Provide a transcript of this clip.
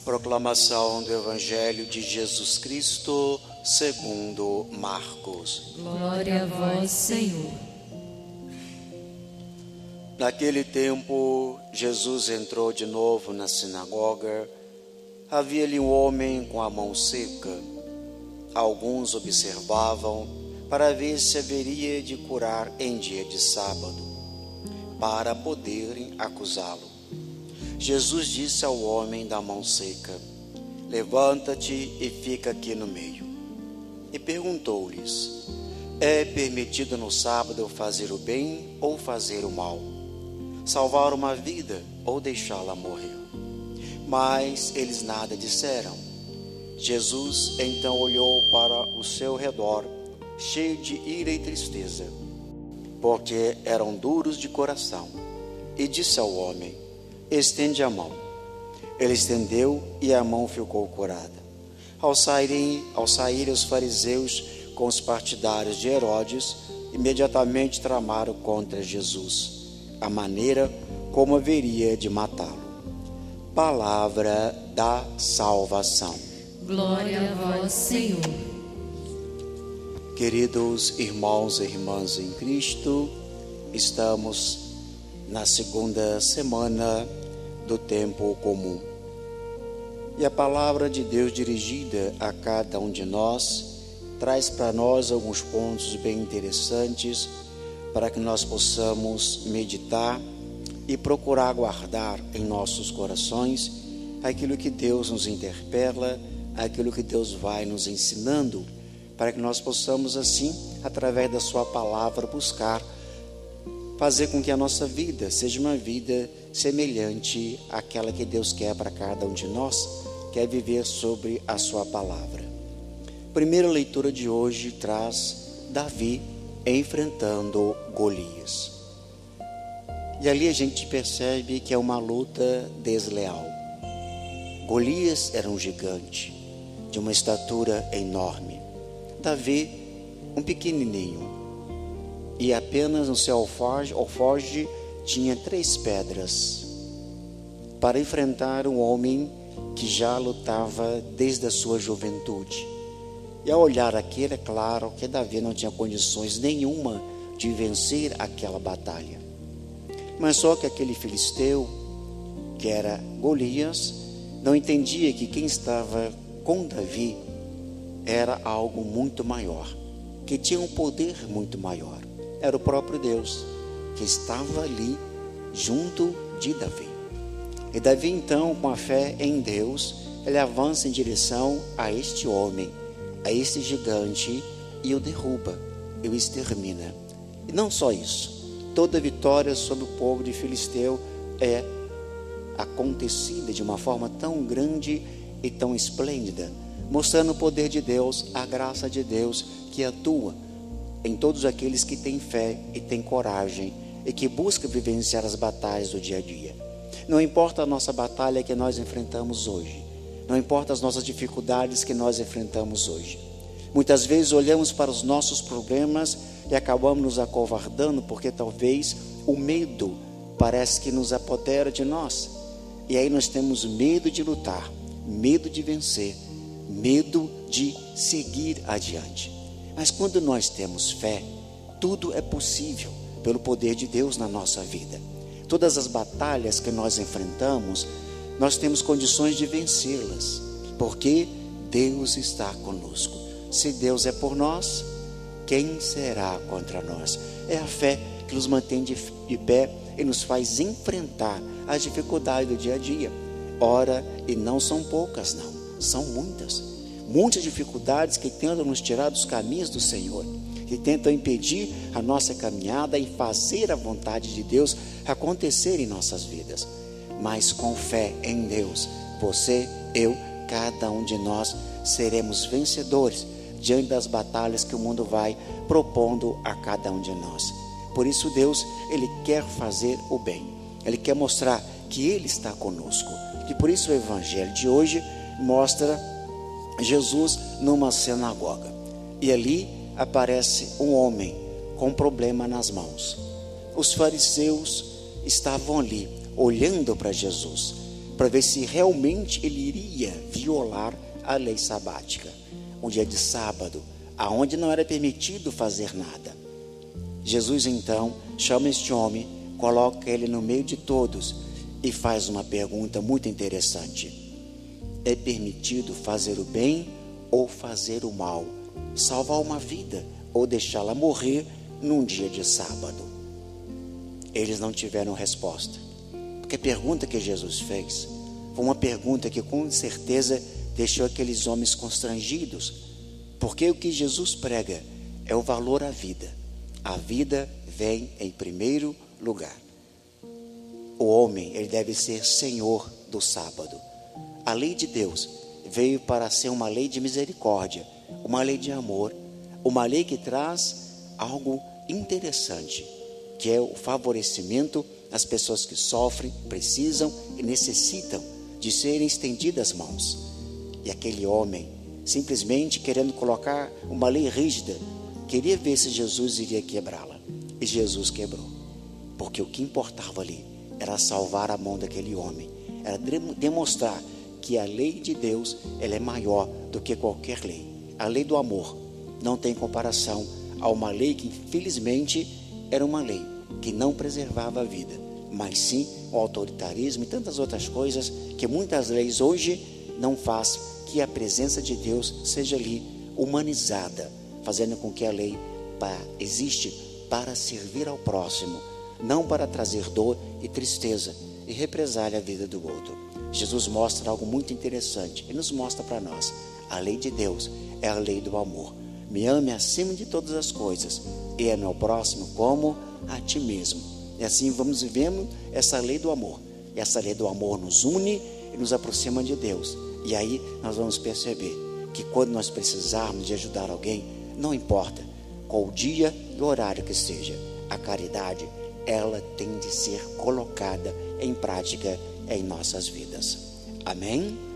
Proclamação do Evangelho de Jesus Cristo segundo Marcos. Glória a vós, Senhor. Naquele tempo, Jesus entrou de novo na sinagoga. Havia ali um homem com a mão seca. Alguns observavam para ver se haveria de curar em dia de sábado, para poderem acusá-lo. Jesus disse ao homem da mão seca: levanta-te e fica aqui no meio. E perguntou-lhes: é permitido no sábado fazer o bem ou fazer o mal? Salvar uma vida ou deixá-la morrer? Mas eles nada disseram. Jesus então olhou para o seu redor, cheio de ira e tristeza, porque eram duros de coração, e disse ao homem: estende a mão. Ele estendeu e a mão ficou curada. Ao saírem os fariseus com os partidários de Herodes, imediatamente tramaram contra Jesus a maneira como haveria de matá-lo. Palavra da salvação. Glória a vós, Senhor. Queridos irmãos e irmãs em Cristo, estamos na segunda semana do tempo comum. E a palavra de Deus dirigida a cada um de nós traz para nós alguns pontos bem interessantes para que nós possamos meditar e procurar guardar em nossos corações aquilo que Deus nos interpela, aquilo que Deus vai nos ensinando, para que nós possamos assim, através da sua palavra, buscar fazer com que a nossa vida seja uma vida semelhante àquela que Deus quer para cada um de nós, quer viver sobre a sua palavra. A primeira leitura de hoje traz Davi enfrentando Golias. E ali a gente percebe que é uma luta desleal. Golias era um gigante, de uma estatura enorme. Davi, um pequenininho. E apenas no seu alforje tinha 3 pedras para enfrentar um homem que já lutava desde a sua juventude. E ao olhar aquilo, é claro que Davi não tinha condições nenhuma de vencer aquela batalha. Mas só que aquele filisteu, que era Golias, não entendia que quem estava com Davi era algo muito maior, que tinha um poder muito maior. Era o próprio Deus que estava ali junto de Davi. E Davi então, com a fé em Deus, ele avança em direção a este homem, a este gigante, e o derruba, e o extermina. E não só isso, toda vitória sobre o povo de Filisteu é acontecida de uma forma tão grande e tão esplêndida, mostrando o poder de Deus, a graça de Deus que atua em todos aqueles que têm fé e têm coragem e que buscam vivenciar as batalhas do dia a dia. Não importa a nossa batalha que nós enfrentamos hoje, não importa as nossas dificuldades que nós enfrentamos hoje. Muitas vezes olhamos para os nossos problemas e acabamos nos acovardando porque talvez o medo parece que nos apodera de nós. E aí nós temos medo de lutar, medo de vencer, medo de seguir adiante. Mas quando nós temos fé, tudo é possível pelo poder de Deus na nossa vida. Todas as batalhas que nós enfrentamos, nós temos condições de vencê-las, porque Deus está conosco. Se Deus é por nós, quem será contra nós? É a fé que nos mantém de pé e nos faz enfrentar as dificuldades do dia a dia. Ora, e não são poucas não, são muitas dificuldades que tentam nos tirar dos caminhos do Senhor, que tentam impedir a nossa caminhada e fazer a vontade de Deus acontecer em nossas vidas. Mas com fé em Deus, você, eu, cada um de nós seremos vencedores diante das batalhas que o mundo vai propondo a cada um de nós. Por isso Deus, Ele quer fazer o bem, Ele quer mostrar que Ele está conosco. E por isso o Evangelho de hoje mostra Jesus numa sinagoga, e ali aparece um homem com um problema nas mãos. Os fariseus estavam ali olhando para Jesus, para ver se realmente ele iria violar a lei sabática, um dia de sábado, aonde não era permitido fazer nada. Jesus então chama este homem, coloca ele no meio de todos e faz uma pergunta muito interessante: é permitido fazer o bem ou fazer o mal, salvar uma vida ou deixá-la morrer num dia de sábado? Eles não tiveram resposta, porque a pergunta que Jesus fez foi uma pergunta que com certeza deixou aqueles homens constrangidos, porque o que Jesus prega é o valor à vida. A vida vem em primeiro lugar. O homem, ele deve ser senhor do sábado. A lei de Deus veio para ser uma lei de misericórdia, uma lei de amor, uma lei que traz algo interessante, que é o favorecimento às pessoas que sofrem, precisam e necessitam de serem estendidas mãos. E aquele homem, simplesmente querendo colocar uma lei rígida, queria ver se Jesus iria quebrá-la. E Jesus quebrou, porque o que importava ali era salvar a mão daquele homem, era demonstrar que a lei de Deus, ela é maior do que qualquer lei. A lei do amor não tem comparação a uma lei que infelizmente era uma lei que não preservava a vida, mas sim o autoritarismo e tantas outras coisas que muitas leis hoje não faz que a presença de Deus seja ali humanizada, fazendo com que a lei existe para servir ao próximo, não para trazer dor e tristeza e represália a vida do outro. Jesus mostra algo muito interessante. Ele nos mostra para nós: a lei de Deus é a lei do amor. Me ame acima de todas as coisas e ame ao próximo como a ti mesmo. E assim vamos vivendo essa lei do amor. E essa lei do amor nos une e nos aproxima de Deus. E aí nós vamos perceber que quando nós precisarmos de ajudar alguém, não importa qual o dia e o horário que seja, a caridade, ela tem de ser colocada em prática em nossas vidas. Amém?